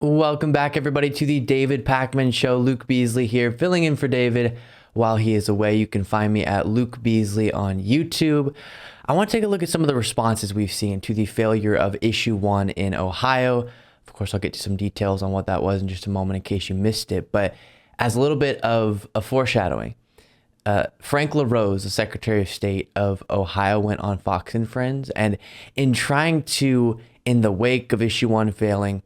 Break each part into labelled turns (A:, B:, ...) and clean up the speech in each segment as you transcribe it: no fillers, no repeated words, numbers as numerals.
A: Welcome back, everybody, to the David Pakman Show. Luke Beasley here, filling in for David while he is away. You can find me at Luke Beasley on YouTube. I want to take a look at some of the responses we've seen to the failure of Issue 1 in Ohio. Of course, I'll get to some details on what that was in just a moment in case you missed it. But as a little bit of a foreshadowing, Frank LaRose, the Secretary of State of Ohio, went on Fox and Friends, and in trying to, in the wake of Issue 1 failing,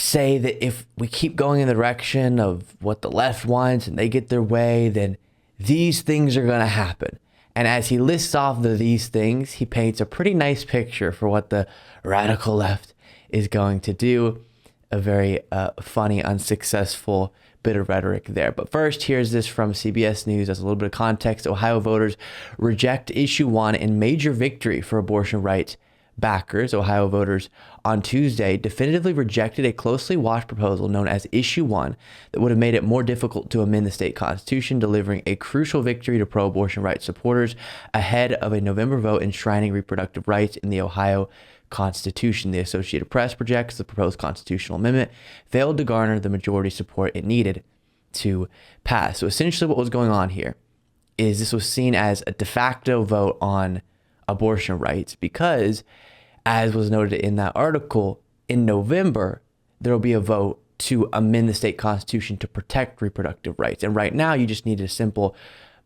A: say that if we keep going in the direction of what the left wants and they get their way, then these things are going to happen. And as he lists off these things, he paints a pretty nice picture for what the radical left is going to do. A very funny, unsuccessful bit of rhetoric there. But first, here's this from CBS News as a little bit of context. Ohio voters reject Issue 1 in major victory for abortion rights backers. Ohio voters on Tuesday definitively rejected a closely watched proposal known as Issue 1 that would have made it more difficult to amend the state constitution, delivering a crucial victory to pro-abortion rights supporters ahead of a November vote enshrining reproductive rights in the Ohio Constitution. The Associated Press projects the proposed constitutional amendment failed to garner the majority support it needed to pass. So essentially what was going on here is this was seen as a de facto vote on abortion rights because, as was noted in that article, in November, there will be a vote to amend the state constitution to protect reproductive rights. And right now, you just need a simple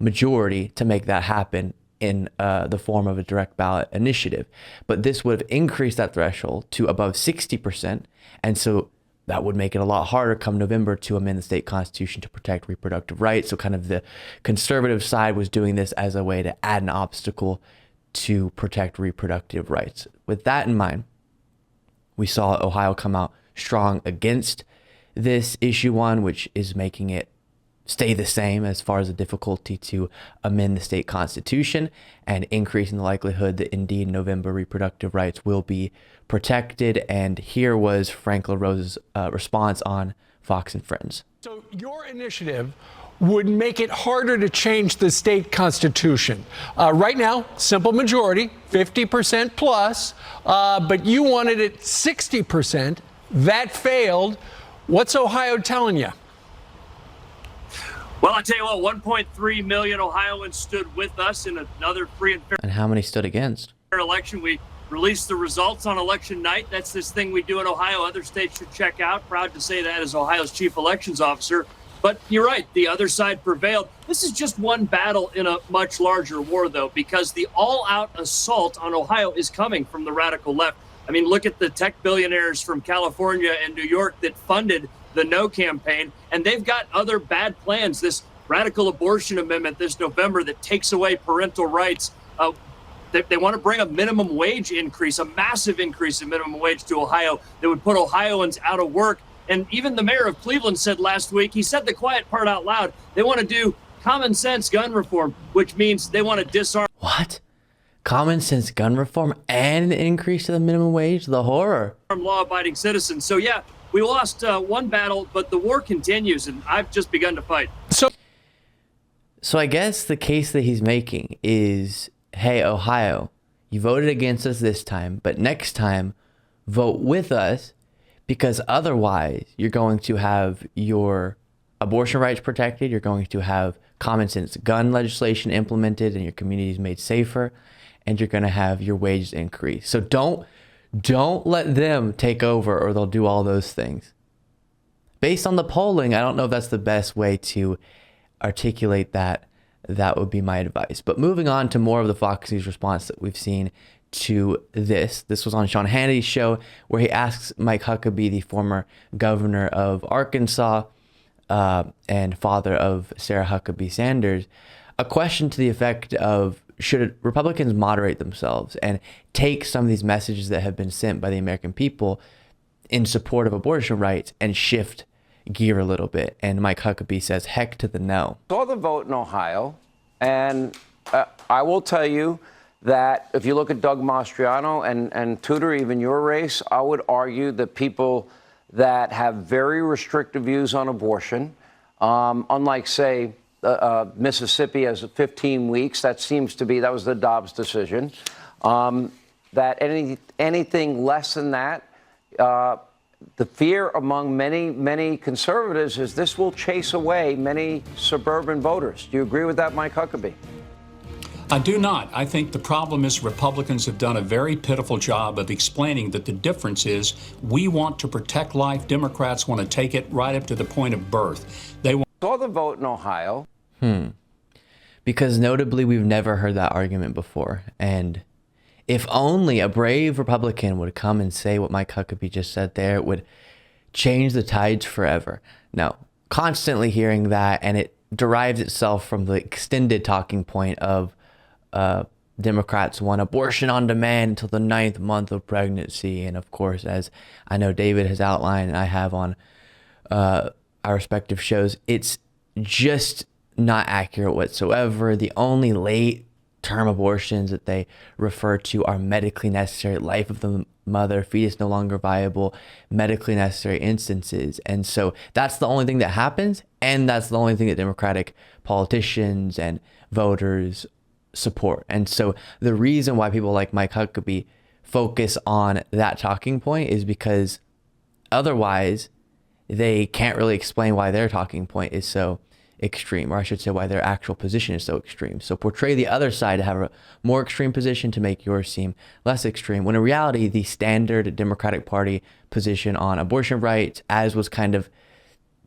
A: majority to make that happen in the form of a direct ballot initiative. But this would have increased that threshold to above 60%. And so that would make it a lot harder come November to amend the state constitution to protect reproductive rights. So kind of the conservative side was doing this as a way to add an obstacle to protect reproductive rights. With that in mind, we saw Ohio come out strong against this Issue 1, which is making it stay the same as far as the difficulty to amend the state constitution and increasing the likelihood that indeed November reproductive rights will be protected. And here was Frank LaRose's response on Fox and Friends.
B: So your initiative would make it harder to change the state constitution. Right now, simple majority, 50% plus, but you wanted it 60%. That failed. What's Ohio telling you?
C: Well, I tell you what, 1.3 million Ohioans stood with us in another free and fair.
A: And how many stood against?
C: Election. We released the results on election night. That's this thing we do in Ohio. Other states should check out. Proud to say that as Ohio's chief elections officer. But you're right, the other side prevailed. This is just one battle in a much larger war, though, because the all-out assault on Ohio is coming from the radical left. I mean, look at the tech billionaires from California and New York that funded the No campaign, and they've got other bad plans. This radical abortion amendment this November that takes away parental rights. They want to bring a minimum wage increase, a massive increase in minimum wage to Ohio that would put Ohioans out of work. And even the mayor of Cleveland said last week, he said the quiet part out loud, they want to do common sense gun reform, which means they want to disarm.
A: What? Common sense gun reform and an increase to the minimum wage? The horror.
C: Law-abiding citizens. So, yeah, we lost one battle, but the war continues, and I've just begun to fight.
A: So I guess the case that he's making is, hey, Ohio, you voted against us this time, but next time, vote with us, because otherwise you're going to have your abortion rights protected, you're going to have common sense gun legislation implemented and your communities made safer, and you're going to have your wages increased. So don't let them take over or they'll do all those things. Based on the polling, I don't know if that's the best way to articulate that. That would be my advice. But moving on to more of the Fox News response that we've seen to this. This was on Sean Hannity's show where he asks Mike Huckabee, the former governor of Arkansas and father of Sarah Huckabee Sanders, a question to the effect of, should Republicans moderate themselves and take some of these messages that have been sent by the American people in support of abortion rights and shift gear a little bit? And Mike Huckabee says, heck to the no.
D: Saw the vote in Ohio, and I will tell you that if you look at Doug Mastriano and Tudor, even your race, I would argue that people that have very restrictive views on abortion, unlike, say, Mississippi has 15 weeks, that was the Dobbs decision, that anything less than that the fear among many conservatives is this will chase away many suburban voters. Do you agree with that, Mike Huckabee?
E: I do not. I think the problem is Republicans have done a very pitiful job of explaining that the difference is we want to protect life. Democrats want to take it right up to the point of birth. They want
D: Saw the vote in Ohio.
A: Because notably, we've never heard that argument before. And if only a brave Republican would come and say what Mike Huckabee just said there, it would change the tides forever. No, constantly hearing that, and it derives itself from the extended talking point of Democrats want abortion on demand until the 9th month of pregnancy. And of course, as I know David has outlined and I have on our respective shows, it's just not accurate whatsoever. The only late term abortions that they refer to are medically necessary, life of the mother, fetus no longer viable, medically necessary instances. And so that's the only thing that happens. And that's the only thing that Democratic politicians and voters support. And so the reason why people like Mike Huckabee focus on that talking point is because otherwise they can't really explain why their talking point is so extreme, or I should say why their actual position is so extreme. So portray the other side to have a more extreme position to make yours seem less extreme, when in reality, the standard Democratic Party position on abortion rights, as was kind of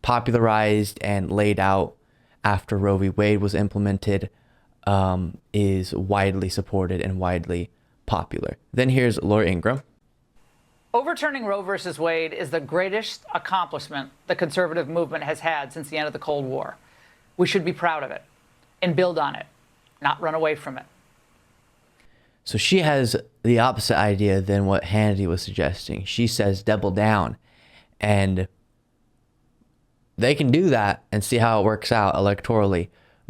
A: popularized and laid out after Roe v. Wade was implemented, is widely supported and widely popular. Then here's Laura Ingraham.
F: Overturning Roe versus Wade is the greatest accomplishment the conservative movement has had since the end of the Cold War. We should be proud of it and build on it, not run away from it.
A: So she has the opposite idea than what Hannity was suggesting. She says double down, and they can do that and see how it works out electorally,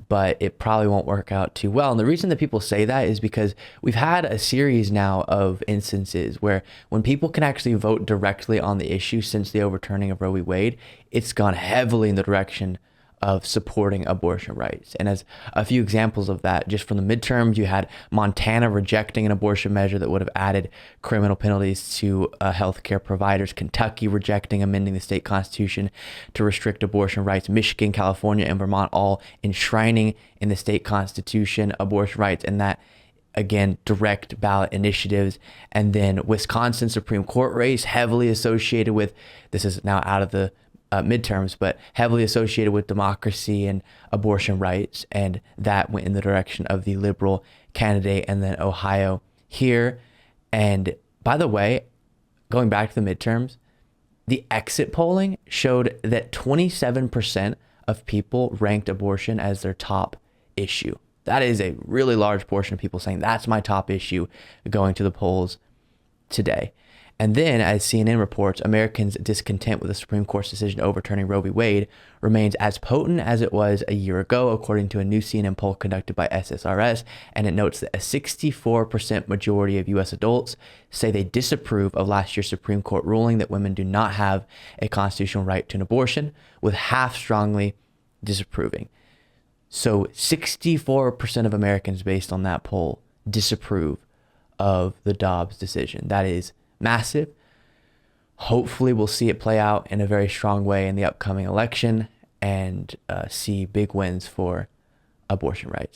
A: but it probably won't work out too well. And the reason that people say that is because we've had a series now of instances where when people can actually vote directly on the issue since the overturning of Roe v. Wade, it's gone heavily in the direction of supporting abortion rights. And as a few examples of that, just from the midterms, you had Montana rejecting an abortion measure that would have added criminal penalties to healthcare providers, Kentucky rejecting amending the state constitution to restrict abortion rights, Michigan, California, and Vermont all enshrining in the state constitution abortion rights, and that, again, direct ballot initiatives. And then Wisconsin Supreme Court race, heavily associated with, this is now out of the midterms, but heavily associated with democracy and abortion rights. And that went in the direction of the liberal candidate. And then Ohio here. And by the way, going back to the midterms, the exit polling showed that 27% of people ranked abortion as their top issue. That is a really large portion of people saying that's my top issue going to the polls today. And then, as CNN reports, Americans' discontent with the Supreme Court's decision overturning Roe v. Wade remains as potent as it was a year ago, according to a new CNN poll conducted by SSRS. And it notes that a 64% majority of U.S. adults say they disapprove of last year's Supreme Court ruling that women do not have a constitutional right to an abortion, with half strongly disapproving. So 64% of Americans, based on that poll, disapprove of the Dobbs decision. That is massive. Hopefully we'll see it play out in a very strong way in the upcoming election and see big wins for abortion rights.